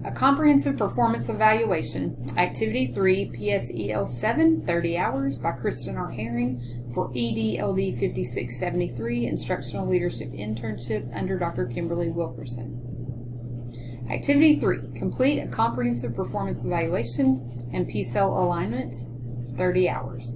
A comprehensive performance evaluation, Activity 3, PSEL 7, 30 hours by Kristen R. Herring for EDLD 5673, Instructional Leadership Internship under Dr. Kimberly Wilkerson. Activity 3, complete a comprehensive performance evaluation and PSEL alignment, 30 hours.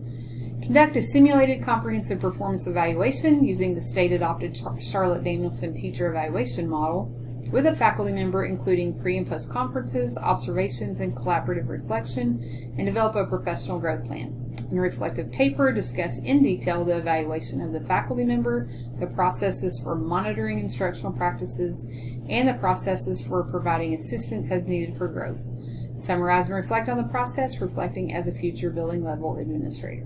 Conduct a simulated comprehensive performance evaluation using the state-adopted Charlotte Danielson teacher evaluation model with a faculty member, including pre- and post-conferences, observations, and collaborative reflection, and develop a professional growth plan. In a reflective paper, discuss in detail the evaluation of the faculty member, the processes for monitoring instructional practices, and the processes for providing assistance as needed for growth. Summarize and reflect on the process, reflecting as a future building level administrator.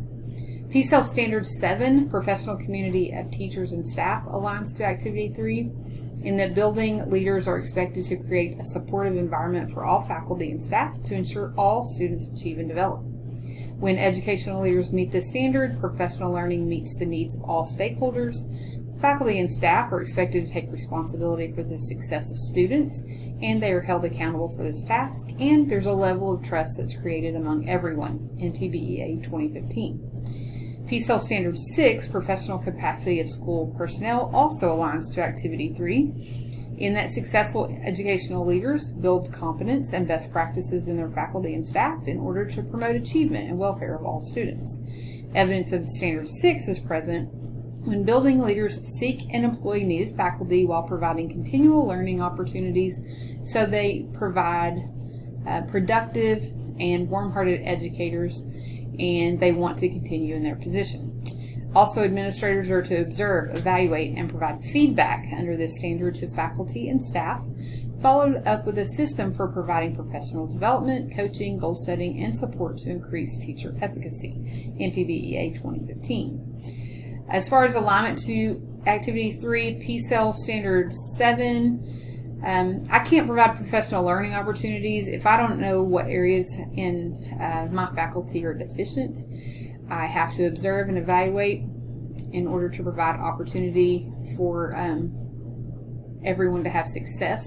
PSEL Standard 7, Professional Community of Teachers and Staff, aligns to Activity 3 in that building leaders are expected to create a supportive environment for all faculty and staff to ensure all students achieve and develop. When educational leaders meet this standard, professional learning meets the needs of all stakeholders. Faculty and staff are expected to take responsibility for the success of students, and they are held accountable for this task, and there's a level of trust that's created among everyone in PBEA 2015. PSEL Standard 6, Professional Capacity of School Personnel, also aligns to Activity 3 in that successful educational leaders build competence and best practices in their faculty and staff in order to promote achievement and welfare of all students. Evidence of Standard 6 is present when building leaders seek and employ needed faculty while providing continual learning opportunities so they provide productive and warm-hearted educators, and they want to continue in their position. Also, administrators are to observe, evaluate, and provide feedback under this standard to faculty and staff, followed up with a system for providing professional development, coaching, goal setting, and support to increase teacher efficacy in PBEA 2015. As far as alignment to Activity 3, PSEL Standard 7, I can't provide professional learning opportunities if I don't know what areas in my faculty are deficient. I have to observe and evaluate in order to provide opportunity for everyone to have success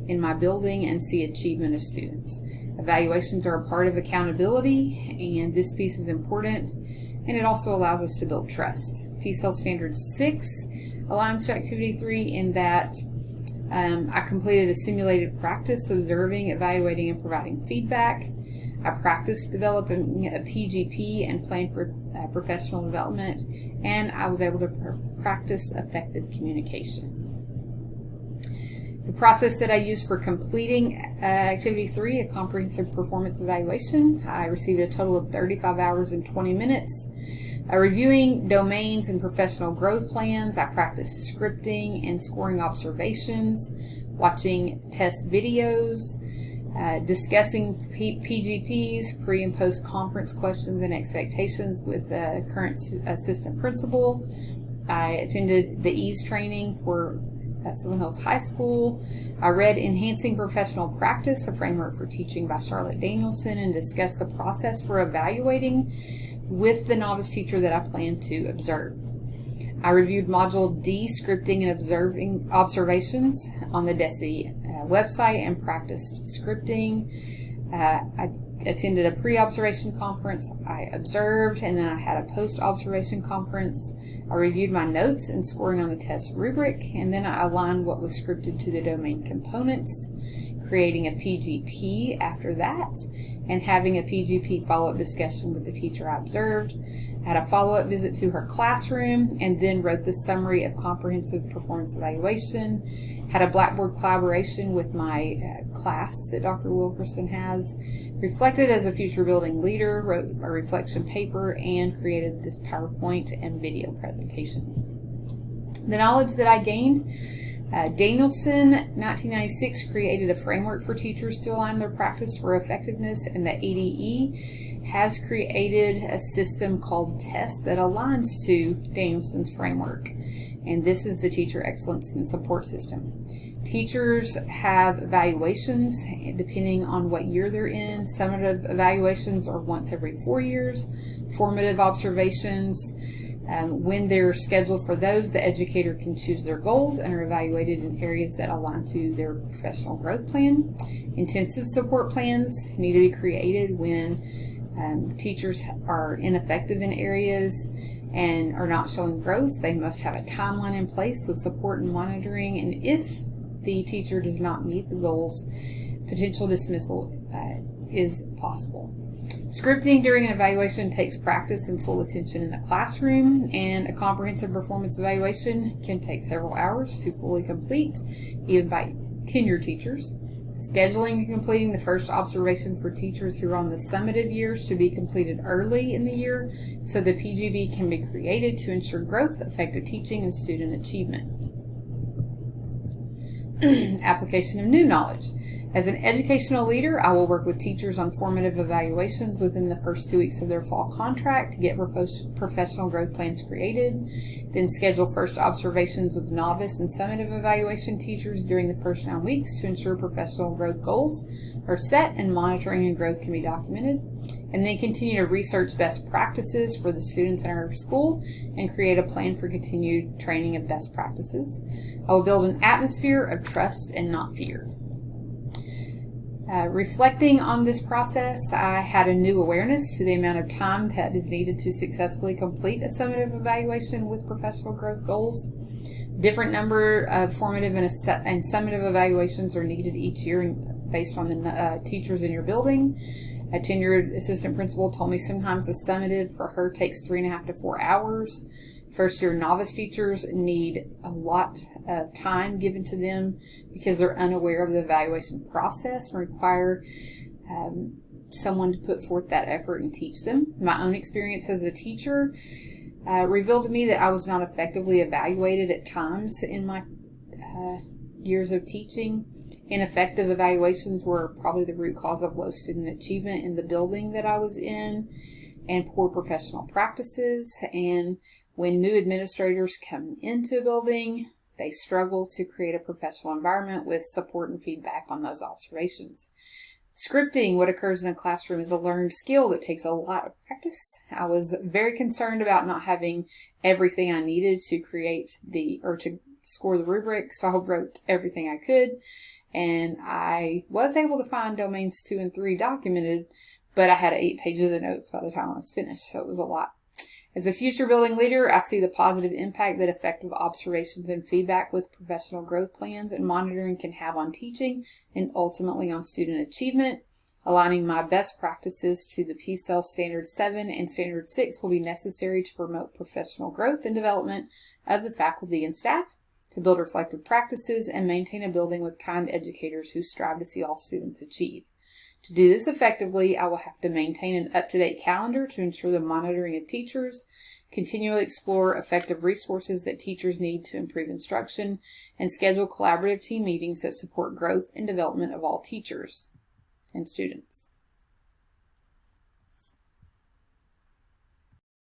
in my building and see achievement of students. Evaluations are a part of accountability, and this piece is important, and it also allows us to build trust. PSEL Standard 6 aligns to Activity 3 in that I completed a simulated practice observing, evaluating, and providing feedback. I practiced developing a PGP and plan for professional development, and I was able to practice effective communication. The process that I used for completing Activity 3, a comprehensive performance evaluation, I received a total of 35 hours and 20 minutes. Reviewing domains and professional growth plans, I practiced scripting and scoring observations, watching test videos, discussing PGPs, pre- and post-conference questions and expectations with the current assistant principal. I attended the EASE training for Silver Hills High School. I read Enhancing Professional Practice, a framework for teaching by Charlotte Danielson, and discussed the process for evaluating with the novice teacher that I plan to observe. I reviewed Module D, Scripting and Observing Observations, on the DESE website and practiced scripting. I attended a pre-observation conference. I observed, and then I had a post-observation conference. I reviewed my notes and scoring on the test rubric, and then I aligned what was scripted to the domain components, creating a PGP after that, and having a PGP follow-up discussion with the teacher I observed. I had a follow-up visit to her classroom, and then wrote the summary of comprehensive performance evaluation. Had a Blackboard collaboration with my class that Dr. Wilkerson has. Reflected as a future building leader, wrote a reflection paper, and created this PowerPoint and video presentation. The knowledge that I gained: Danielson, 1996, created a framework for teachers to align their practice for effectiveness, and the ADE has created a system called TEST that aligns to Danielson's framework, and this is the Teacher Excellence and Support System. Teachers have evaluations depending on what year they're in. Summative evaluations are once every 4 years. Formative observations When they're scheduled for those, the educator can choose their goals and are evaluated in areas that align to their professional growth plan. Intensive support plans need to be created when teachers are ineffective in areas and are not showing growth. They must have a timeline in place with support and monitoring, and if the teacher does not meet the goals, potential dismissal is possible. Scripting during an evaluation takes practice and full attention in the classroom, and a comprehensive performance evaluation can take several hours to fully complete, even by tenured teachers. Scheduling and completing the first observation for teachers who are on the summative years should be completed early in the year so the PGB can be created to ensure growth, effective teaching, and student achievement. Application of new knowledge. As an educational leader, I will work with teachers on formative evaluations within the first 2 weeks of their fall contract to get professional growth plans created, then schedule first observations with novice and summative evaluation teachers during the first 9 weeks to ensure professional growth goals are set and monitoring and growth can be documented, and then continue to research best practices for the students in our school and create a plan for continued training of best practices. I will build an atmosphere of trust and not fear. Reflecting on this process, I had a new awareness to the amount of time that is needed to successfully complete a summative evaluation with professional growth goals. Different number of formative and summative evaluations are needed each year based on the teachers in your building. A tenured assistant principal told me sometimes a summative for her takes 3.5 to 4 hours. First year novice teachers need a lot of time given to them because they're unaware of the evaluation process and require someone to put forth that effort and teach them. My own experience as a teacher revealed to me that I was not effectively evaluated at times in my years of teaching. Ineffective evaluations were probably the root cause of low student achievement in the building that I was in, and poor professional practices. And when new administrators come into a building, they struggle to create a professional environment with support and feedback on those observations. Scripting what occurs in the classroom is a learned skill that takes a lot of practice. I was very concerned about not having everything I needed to create to score the rubric, so I wrote everything I could, and I was able to find domains 2 and 3 documented, but I had 8 pages of notes by the time I was finished, so it was a lot. As a future building leader, I see the positive impact that effective observations and feedback with professional growth plans and monitoring can have on teaching and ultimately on student achievement. Aligning my best practices to the PSEL Standard 7 and Standard 6 will be necessary to promote professional growth and development of the faculty and staff, to build reflective practices, and maintain a building with kind educators who strive to see all students achieve. To do this effectively, I will have to maintain an up-to-date calendar to ensure the monitoring of teachers, continually explore effective resources that teachers need to improve instruction, and schedule collaborative team meetings that support growth and development of all teachers and students.